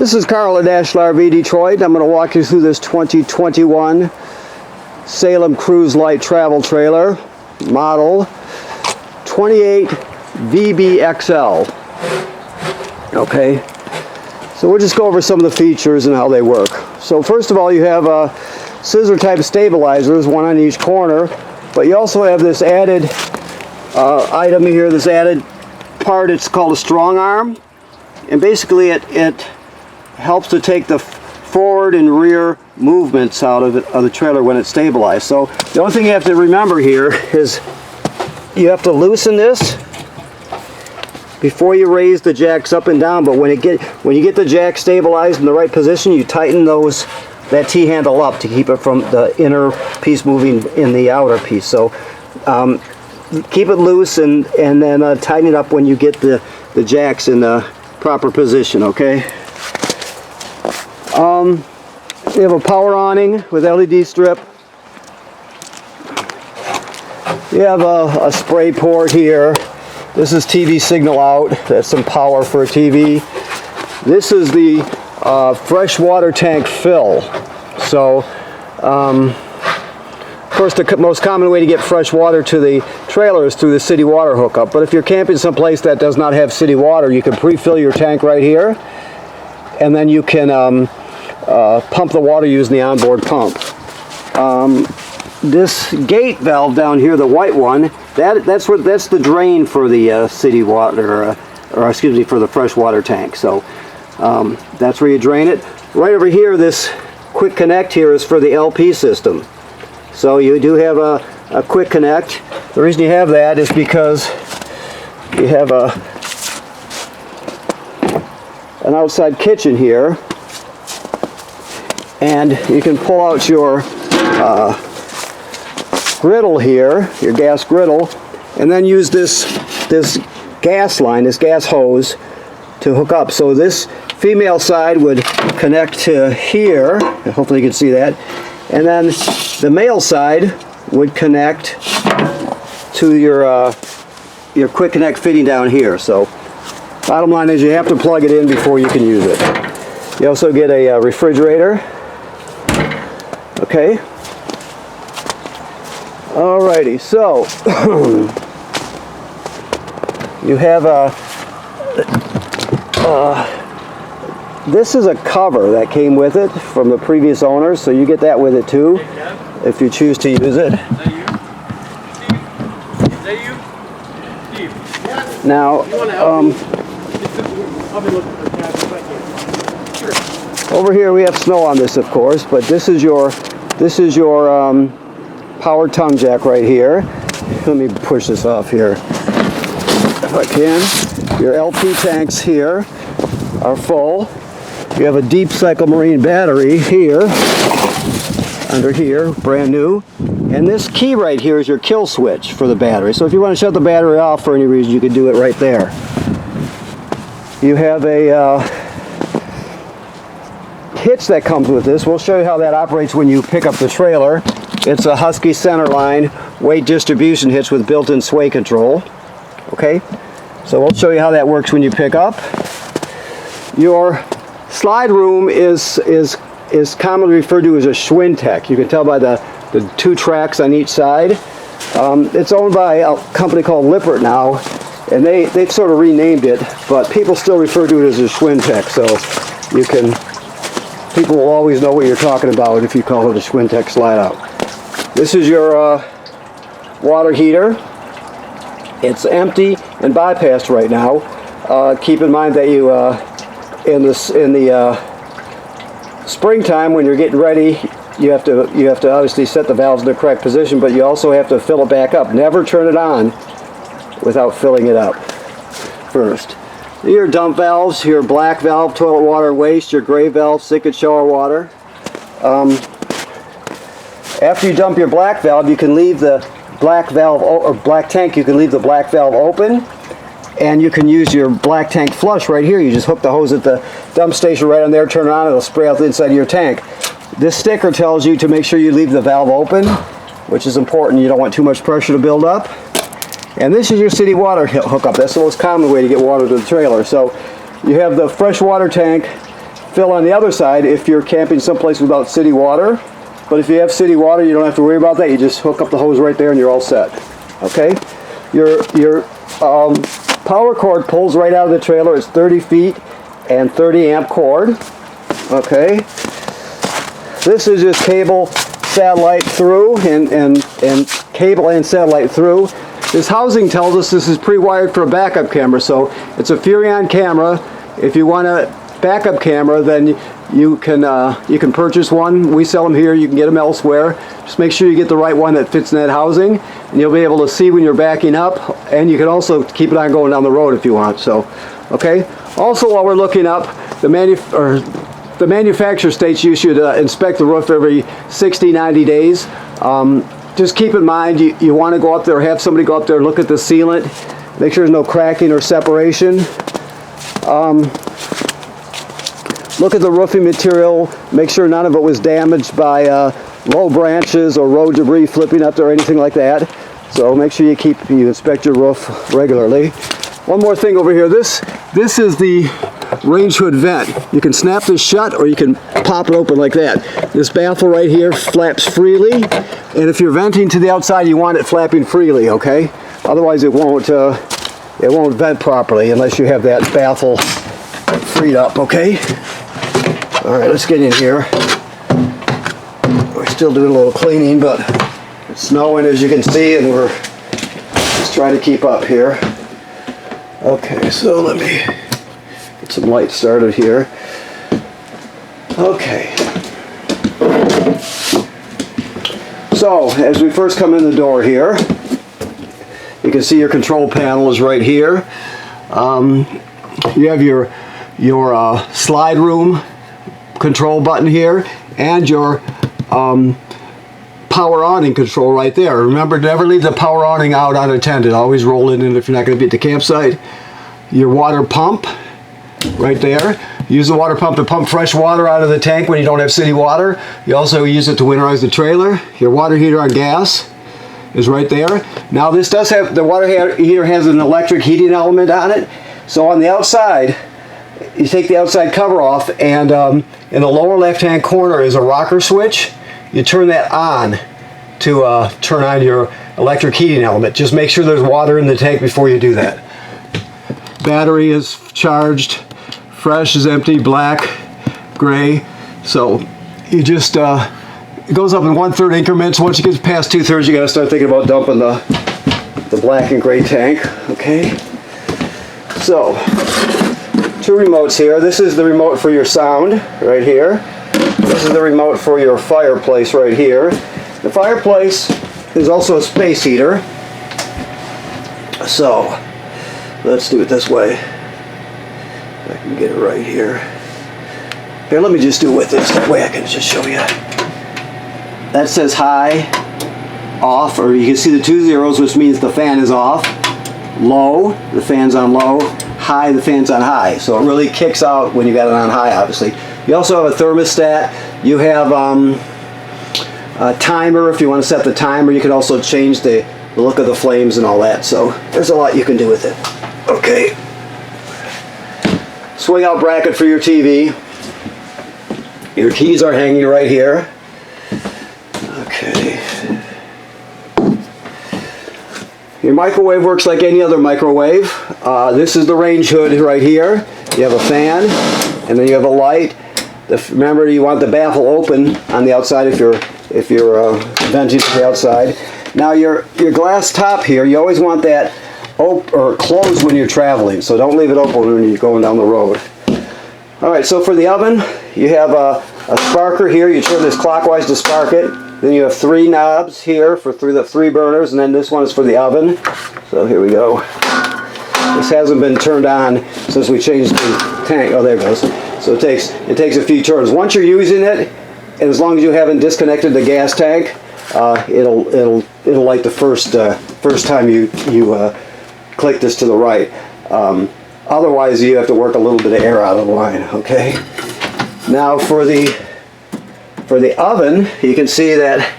This is Carl at RV Detroit. I'm going to walk you through this 2021 Salem Cruise Lite travel trailer, model 28 VBXL. Okay, so we'll just go over some of the features and how they work. So first of all, you have scissor type stabilizers, one on each corner, but you also have this added item here, this added part. It's called a strong arm, and basically it helps to take the forward and rear movements out of the trailer when it's stabilized. So the only thing you have to remember here is you have to loosen this before you raise the jacks up and down, but when you get the jack stabilized in the right position, you tighten that T-handle up to keep it from the inner piece moving in the outer piece. So keep it loose and then tighten it up when you get the jacks in the proper position, okay? You have a power awning with LED strip. You have a spray port here. This is TV signal out. That's some power for a TV. This is the fresh water tank fill. So, of course, the most common way to get fresh water to the trailer is through the city water hookup. But if you're camping someplace that does not have city water, you can pre-fill your tank right here, and then you can pump the water using the onboard pump. This gate valve down here, the white one, that's the drain for the city water, or excuse me, for the fresh water tank. So that's where you drain it. Right over here, this quick connect here is for the LP system. So you do have a quick connect. The reason you have that is because you have an outside kitchen here, and you can pull out your griddle here, your gas griddle, and then use this gas line, this gas hose, to hook up. So this female side would connect to here, hopefully you can see that, and then the male side would connect to your quick connect fitting down here. So bottom line is you have to plug it in before you can use it. You also get a refrigerator. Okay. Alrighty, so you have this is a cover that came with it from the previous owners, so you get that with it too, if you choose to use it. Now, over here we have snow on this, of course, but this is your power tongue jack right here. Let me push this off here if I can. Your LP tanks here are full. You have a deep cycle marine battery here, under here, brand new. And this key right here is your kill switch for the battery. So if you want to shut the battery off for any reason, you can do it right there. You have a hitch that comes with this. We'll show you how that operates when you pick up the trailer. It's a Husky centerline weight distribution hitch with built-in sway control. Okay, so we'll show you how that works when you pick up. Your slide room is commonly referred to as a Schwintek. You can tell by the two tracks on each side. It's owned by a company called Lippert now, and they've sort of renamed it, but people still refer to it as a Schwintek. So people will always know what you're talking about if you call it a Schwintek slide out. This is your water heater. It's empty and bypassed right now. Keep in mind that you in the springtime, when you're getting ready, you have to obviously set the valves in the correct position, but you also have to fill it back up. Never turn it on without filling it up first. Your dump valves, your black valve, toilet water waste, your gray valve, sink and shower water. After you dump your black valve, you can leave the black valve, or black tank, you can leave the black valve open, and you can use your black tank flush right here. You just hook the hose at the dump station right on there, turn it on, it'll spray out the inside of your tank. This sticker tells you to make sure you leave the valve open, which is important. You don't want too much pressure to build up. And this is your city water hookup. That's the most common way to get water to the trailer. So you have the fresh water tank fill on the other side if you're camping someplace without city water. But if you have city water, you don't have to worry about that. You just hook up the hose right there and you're all set. Okay? Your power cord pulls right out of the trailer. It's 30 feet and 30 amp cord. Okay? This is just cable, satellite through, and cable and satellite through. This housing tells us this is pre-wired for a backup camera, so it's a Furrion camera. If you want a backup camera, then you can purchase one. We sell them here. You can get them elsewhere. Just make sure you get the right one that fits in that housing, and you'll be able to see when you're backing up. And you can also keep it on going down the road if you want. So, okay. Also, while we're looking up, the manufacturer states you should inspect the roof every 60-90 days. Just keep in mind you want to go up there, or have somebody go up there and look at the sealant. Make sure there's no cracking or separation. Look at the roofing material. Make sure none of it was damaged by low branches or road debris flipping up there or anything like that. So make sure you inspect your roof regularly. One more thing over here. This is the range hood vent. You can snap this shut or you can pop it open like that. This baffle right here flaps freely, and if you're venting to the outside, you want it flapping freely, okay? Otherwise it won't vent properly unless you have that baffle freed up, okay? All right, let's get in here. We're still doing a little cleaning, but it's snowing as you can see, and we're just trying to keep up here. Okay, so let me get some light started here. Okay. So, as we first come in the door here, you can see your control panel is right here. You have your slide room control button here, and your power awning control right there. Remember, never leave the power awning out unattended. Always roll it in if you're not going to be at the campsite. Your water pump right there. Use the water pump to pump fresh water out of the tank when you don't have city water. You also use it to winterize the trailer. Your water heater on gas is right there. Now this does have, the water heater has an electric heating element on it. So on the outside, you take the outside cover off, and in the lower left hand corner is a rocker switch. You turn that on to turn on your electric heating element. Just make sure there's water in the tank before you do that. Battery is charged. Fresh is empty, black, gray. So you just, it goes up in 1/3 increments. Once you get past 2/3, you got to start thinking about dumping the black and gray tank. Okay. So, two remotes here. This is the remote for your sound right here. This is the remote for your fireplace right here. The fireplace is also a space heater. So, let's do it this way. I can get it right here. Here, let me just do it with this. That way I can just show you. That says high, off, or you can see the 2 zeros, which means the fan is off. Low, the fan's on low. High, the fan's on high. So it really kicks out when you got it on high, obviously. You also have a thermostat. You have a timer if you want to set the timer. You can also change the look of the flames and all that. So there's a lot you can do with it. Okay. Swing out bracket for your TV. Your keys are hanging right here. Okay. Your microwave works like any other microwave. This is the range hood right here. You have a fan, and then you have a light. Remember, you want the baffle open on the outside if you're venting to the outside. Now your glass top here, you always want that closed when you're traveling, so don't leave it open when you're going down the road. Alright, so for the oven, you have a sparker here. You turn this clockwise to spark it. Then you have 3 knobs here for the 3 burners, and then this one is for the oven. So here we go. This hasn't been turned on since we changed the tank. Oh, there it goes. So it takes a few turns. Once you're using it, and as long as you haven't disconnected the gas tank, it'll light the first time you click this to the right. Otherwise, you have to work a little bit of air out of the line. Okay. Now for the oven, you can see that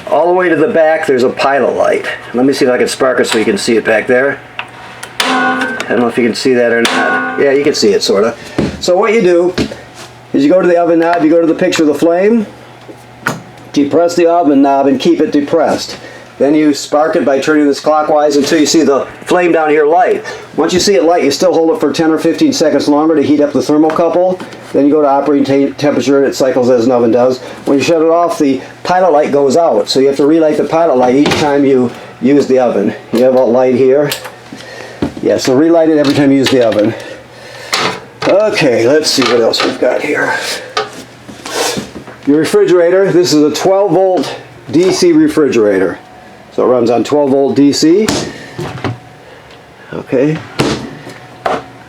all the way to the back there's a pilot light. Let me see if I can spark it so you can see it back there. I don't know if you can see that or not. Yeah, you can see it sort of. So what you do is you go to the oven knob, you go to the picture of the flame, depress the oven knob and keep it depressed. Then you spark it by turning this clockwise until you see the flame down here light. Once you see it light, you still hold it for 10 or 15 seconds longer to heat up the thermocouple. Then you go to operating temperature and it cycles as an oven does. When you shut it off, the pilot light goes out. So you have to relight the pilot light each time you use the oven. You have a light here. Yeah, so relight it every time you use the oven. Okay, let's see what else we've got here. Your refrigerator, this is a 12 volt DC refrigerator. So it runs on 12 volt DC. Okay.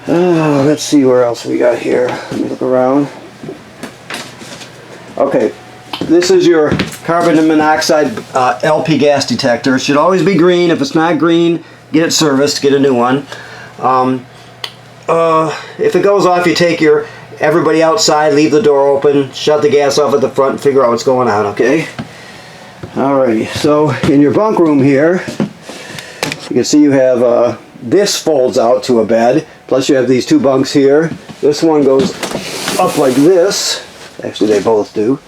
Let's see where else we got here. Let me look around. Okay. This is your carbon monoxide LP gas detector. It should always be green. If it's not green, get it serviced. Get a new one. If it goes off, you take everybody outside, leave the door open, shut the gas off at the front, and figure out what's going on, okay? Alrighty, so in your bunk room here, you can see you have, this folds out to a bed, plus you have these two bunks here. This one goes up like this. Actually, they both do.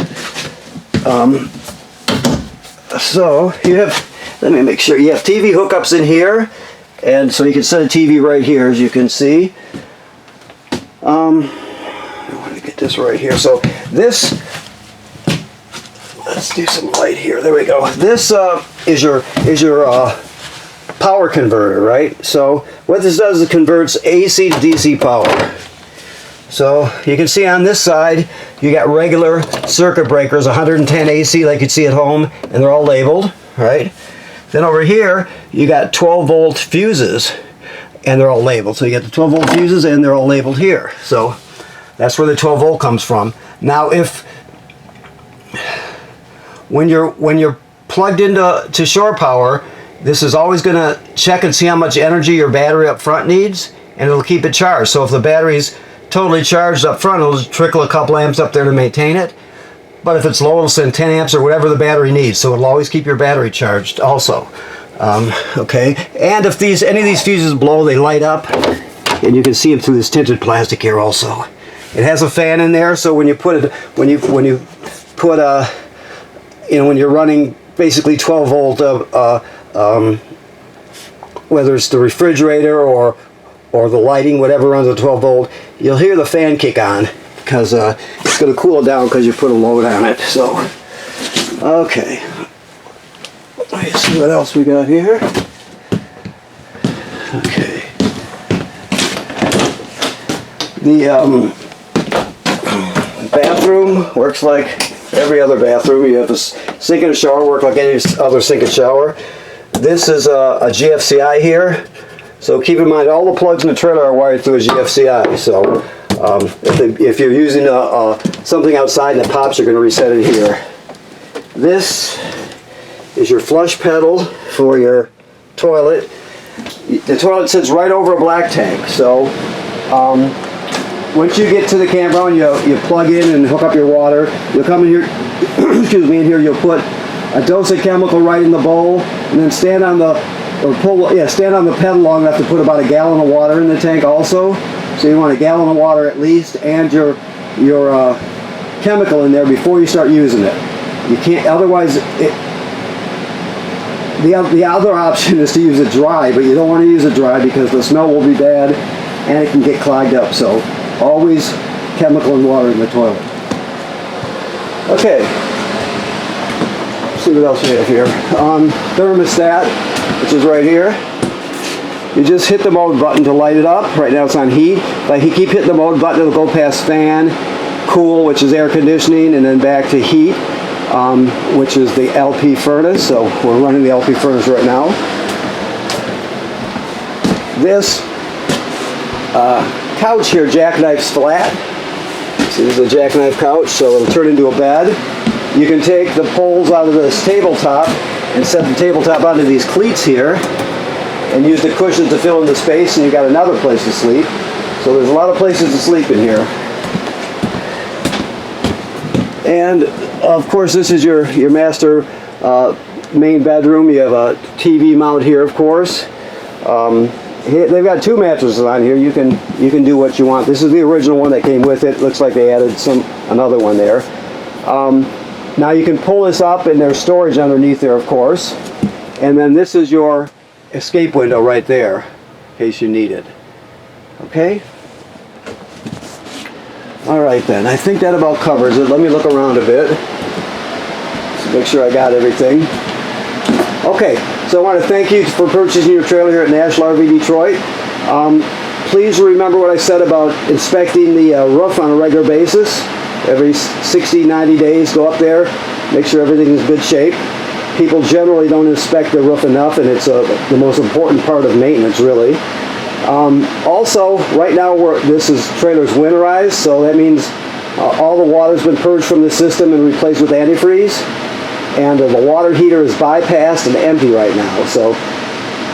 So you have, let me make sure, you have TV hookups in here, and so you can set a TV right here, as you can see. I want to get this right here. So this, let's do some light here. There we go. This is your power converter, right? So what this does is it converts AC to DC power. So you can see on this side you got regular circuit breakers, 110 AC like you'd see at home, and they're all labeled, right? Then over here you got 12 volt fuses, and they're all labeled. So you get the 12 volt fuses and they're all labeled here. So that's where the 12 volt comes from. Now when you're plugged into shore power, this is always going to check and see how much energy your battery up front needs, and it'll keep it charged. So if the battery's totally charged up front, it'll just trickle a couple amps up there to maintain it. But if it's low, it'll send 10 amps or whatever the battery needs. So it'll always keep your battery charged also. Okay, and if any of these fuses blow, they light up, and you can see them through this tinted plastic here also. It has a fan in there, so when you put it, when you're running basically 12 volt, whether it's the refrigerator or the lighting, whatever runs at 12 volt, you'll hear the fan kick on because it's going to cool it down because you put a load on it. So, okay. Let's see what else we got here. Okay. The bathroom works like every other bathroom. You have a sink and a shower, work like any other sink and shower. This is a GFCI here. So keep in mind all the plugs in the trailer are wired through a GFCI. So if you're using something outside and it pops, you're going to reset it here. This is your flush pedal for your toilet. The toilet sits right over a black tank. So once you get to the campground, you plug in and hook up your water. You'll come in here, excuse me, in here you'll put a dose of chemical right in the bowl, and then stand on the pedal long enough to put about a gallon of water in the tank also. So you want a gallon of water at least, and your chemical in there before you start using it. You can't, otherwise the other option is to use it dry, but you don't want to use it dry because the smell will be bad and it can get clogged up. So always chemical and water in the toilet. Okay, let's see what else we have here. Thermostat, which is right here. You just hit the mode button to light it up. Right now it's on heat. But you keep hitting the mode button, it'll go past fan, cool, which is air conditioning, and then back to heat, which is the LP furnace. So we're running the LP furnace right now. This couch here jackknifes flat. See, this is a jackknife couch, so it'll turn into a bed. You can take the poles out of this tabletop and set the tabletop onto these cleats here and use the cushions to fill in the space, and you've got another place to sleep. So there's a lot of places to sleep in here. And of course this is your master main bedroom. You have a TV mount here, of course. they've got 2 mattresses on here. You can do what you want. This is the original one that came with it. Looks like they added another one there. Now you can pull this up, and there's storage underneath there, of course. And then this is your escape window right there, in case you need it. Okay? Alright then, I think that about covers it. Let me look around a bit. Just make sure I got everything. Okay, so I want to thank you for purchasing your trailer here at National RV Detroit. Please remember what I said about inspecting the roof on a regular basis. Every 60, 90 days, go up there, make sure everything is in good shape. People generally don't inspect their roof enough, and it's the most important part of maintenance, really. Also, right now this trailer's winterized, so that means all the water's been purged from the system and replaced with antifreeze. And the water heater is bypassed and empty right now. So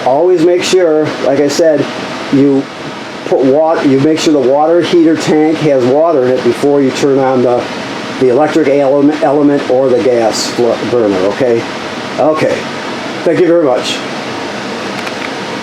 always make sure, like I said, you make sure the water heater tank has water in it before you turn on the electric element or the gas burner. Okay. Okay. Thank you very much.